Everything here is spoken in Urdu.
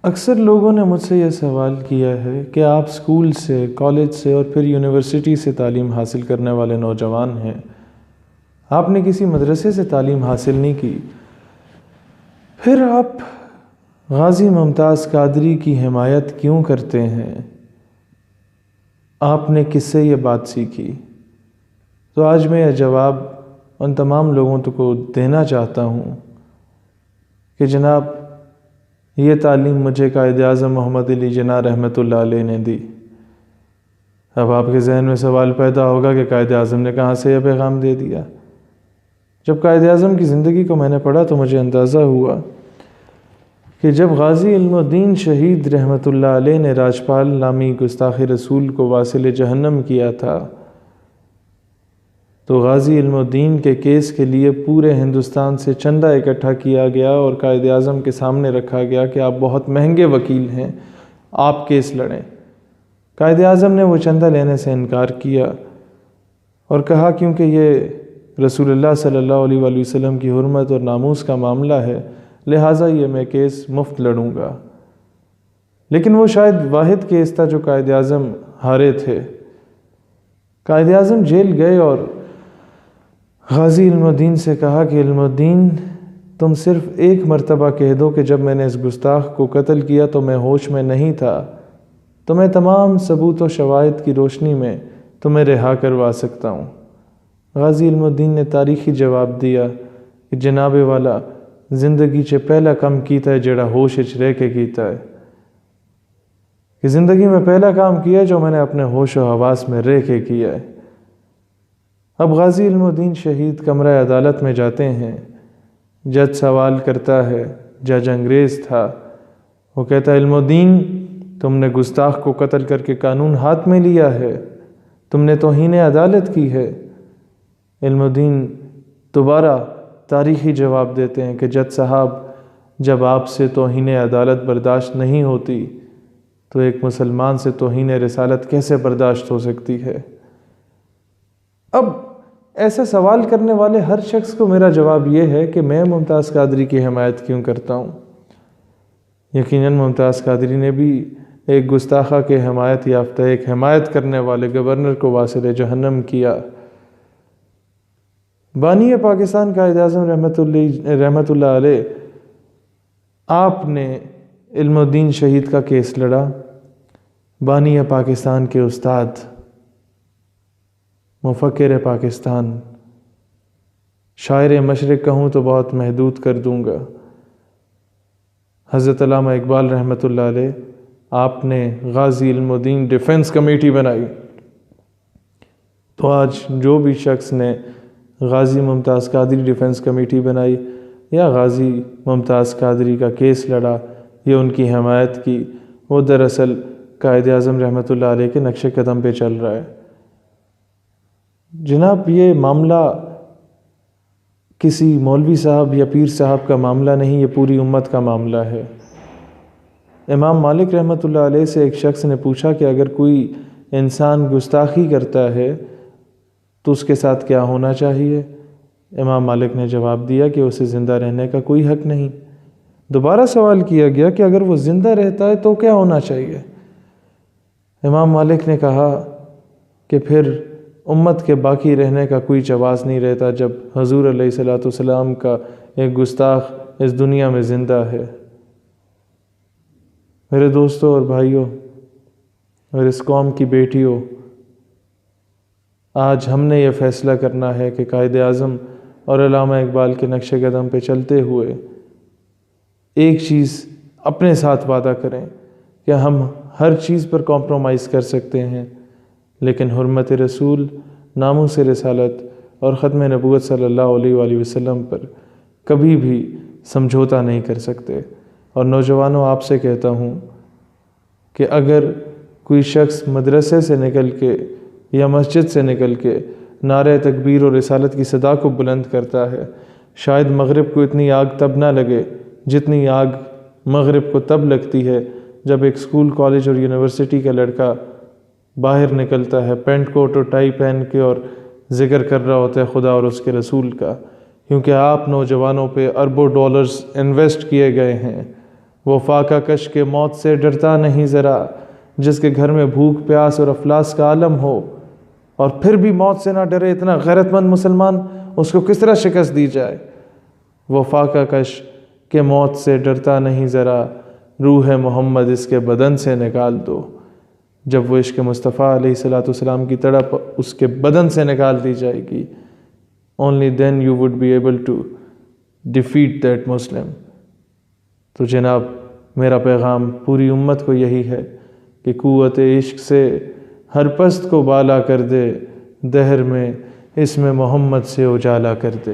اکثر لوگوں نے مجھ سے یہ سوال کیا ہے کہ آپ اسکول سے، کالج سے اور پھر یونیورسٹی سے تعلیم حاصل کرنے والے نوجوان ہیں، آپ نے کسی مدرسے سے تعلیم حاصل نہیں کی، پھر آپ غازی ممتاز قادری کی حمایت کیوں کرتے ہیں؟ آپ نے کس سے یہ بات سیکھی؟ تو آج میں یہ جواب ان تمام لوگوں کو دینا چاہتا ہوں کہ جناب، یہ تعلیم مجھے قائد اعظم محمد علی جناح رحمۃ اللہ علیہ نے دی۔ اب آپ کے ذہن میں سوال پیدا ہوگا کہ قائد اعظم نے کہاں سے یہ پیغام دے دیا؟ جب قائد اعظم کی زندگی کو میں نے پڑھا تو مجھے اندازہ ہوا کہ جب غازی علم الدین شہید رحمۃ اللہ علیہ نے راجپال نامی گستاخ رسول کو واصل جہنم کیا تھا تو غازی علم الدین کے کیس کے لیے پورے ہندوستان سے چندہ اکٹھا کیا گیا اور قائد اعظم کے سامنے رکھا گیا کہ آپ بہت مہنگے وکیل ہیں، آپ کیس لڑیں۔ قائد اعظم نے وہ چندہ لینے سے انکار کیا اور کہا کیونکہ یہ رسول اللہ صلی اللہ علیہ وآلہ وسلم کی حرمت اور ناموس کا معاملہ ہے، لہٰذا یہ میں کیس مفت لڑوں گا۔ لیکن وہ شاید واحد کیس تھا جو قائد اعظم ہارے تھے۔ قائد اعظم جیل گئے اور غازی علم الدین سے کہا کہ علم الدین، تم صرف ایک مرتبہ کہہ دو کہ جب میں نے اس گستاخ کو قتل کیا تو میں ہوش میں نہیں تھا، تو میں تمام ثبوت و شواہد کی روشنی میں تمہیں رہا کروا سکتا ہوں۔ غازی علم الدین نے تاریخی جواب دیا کہ جناب والا، زندگی چ پہلا کام کیتا ہے جڑا ہوش وچ رہ کے کیتا ہے، کہ زندگی میں پہلا کام کیا ہے جو میں نے اپنے ہوش و حواس میں رہ کے کیا ہے۔ اب غازی علم الدین شہید کمرہ عدالت میں جاتے ہیں، جج سوال کرتا ہے، جج انگریز تھا، وہ کہتا ہے علم الدین، تم نے گستاخ کو قتل کر کے قانون ہاتھ میں لیا ہے، تم نے توہین عدالت کی ہے۔ علم الدین دوبارہ تاریخی جواب دیتے ہیں کہ جج صاحب، جب آپ سے توہین عدالت برداشت نہیں ہوتی تو ایک مسلمان سے توہین رسالت کیسے برداشت ہو سکتی ہے؟ اب ایسا سوال کرنے والے ہر شخص کو میرا جواب یہ ہے کہ میں ممتاز قادری کی حمایت کیوں کرتا ہوں۔ یقیناً ممتاز قادری نے بھی ایک گستاخہ کے حمایت یافتہ، ایک حمایت کرنے والے گورنر کو واصل جہنم کیا۔ بانی پاکستان قائد اعظم رحمۃ اللہ علیہ، آپ نے علم الدین شہید کا کیس لڑا۔ بانی پاکستان کے استاد، مفکر پاکستان، شاعر مشرق کہوں تو بہت محدود کر دوں گا، حضرت علامہ اقبال رحمۃ اللہ علیہ، آپ نے غازی علم الدین ڈیفنس کمیٹی بنائی۔ تو آج جو بھی شخص نے غازی ممتاز قادری ڈیفنس کمیٹی بنائی یا غازی ممتاز قادری کا کیس لڑا یا ان کی حمایت کی، وہ دراصل قائد اعظم رحمۃ اللہ علیہ کے نقش قدم پہ چل رہا ہے۔ جناب، یہ معاملہ کسی مولوی صاحب یا پیر صاحب کا معاملہ نہیں، یہ پوری امت کا معاملہ ہے۔ امام مالک رحمۃ اللہ علیہ سے ایک شخص نے پوچھا کہ اگر کوئی انسان گستاخی کرتا ہے تو اس کے ساتھ کیا ہونا چاہیے؟ امام مالک نے جواب دیا کہ اسے زندہ رہنے کا کوئی حق نہیں۔ دوبارہ سوال کیا گیا کہ اگر وہ زندہ رہتا ہے تو کیا ہونا چاہیے؟ امام مالک نے کہا کہ پھر امت کے باقی رہنے کا کوئی جواز نہیں رہتا جب حضور علیہ الصلوۃ والسلام کا ایک گستاخ اس دنیا میں زندہ ہے۔ میرے دوستوں اور بھائیوں اور اس قوم کی بیٹیوں، آج ہم نے یہ فیصلہ کرنا ہے کہ قائد اعظم اور علامہ اقبال کے نقش قدم پہ چلتے ہوئے ایک چیز اپنے ساتھ وعدہ کریں کہ ہم ہر چیز پر کمپرومائز کر سکتے ہیں، لیکن حرمت رسول، ناموس رسالت اور ختم نبوت صلی اللہ علیہ وآلہ وسلم پر کبھی بھی سمجھوتا نہیں کر سکتے۔ اور نوجوانوں، آپ سے کہتا ہوں کہ اگر کوئی شخص مدرسے سے نکل کے یا مسجد سے نکل کے نعرہ تکبیر اور رسالت کی صدا کو بلند کرتا ہے، شاید مغرب کو اتنی آگ تب نہ لگے جتنی آگ مغرب کو تب لگتی ہے جب ایک اسکول، کالج اور یونیورسٹی کا لڑکا باہر نکلتا ہے پینٹ کوٹ اور ٹائی پہن کے اور ذکر کر رہا ہوتا ہے خدا اور اس کے رسول کا، کیونکہ آپ نوجوانوں پہ اربوں ڈالرز انویسٹ کیے گئے ہیں وہ فاقہ کش کے موت سے ڈرتا نہیں ذرا، جس کے گھر میں بھوک پیاس اور افلاس کا عالم ہو اور پھر بھی موت سے نہ ڈرے، اتنا غیرت مند مسلمان، اس کو کس طرح شکست دی جائے؟ وہ فاقہ کش کہ موت سے ڈرتا نہیں ذرا، روح محمد اس کے بدن سے نکال دو۔ جب وہ عشق مصطفیٰ علیہ السلام کی تڑپ اس کے بدن سے نکال دی جائے گی، only then you would be able to defeat that Muslim۔ تو جناب میرا پیغام پوری امت کو یہی ہے کہ قوت عشق سے ہر پست کو بالا کر دے، دہر میں اسم محمد سے اجالا کر دے۔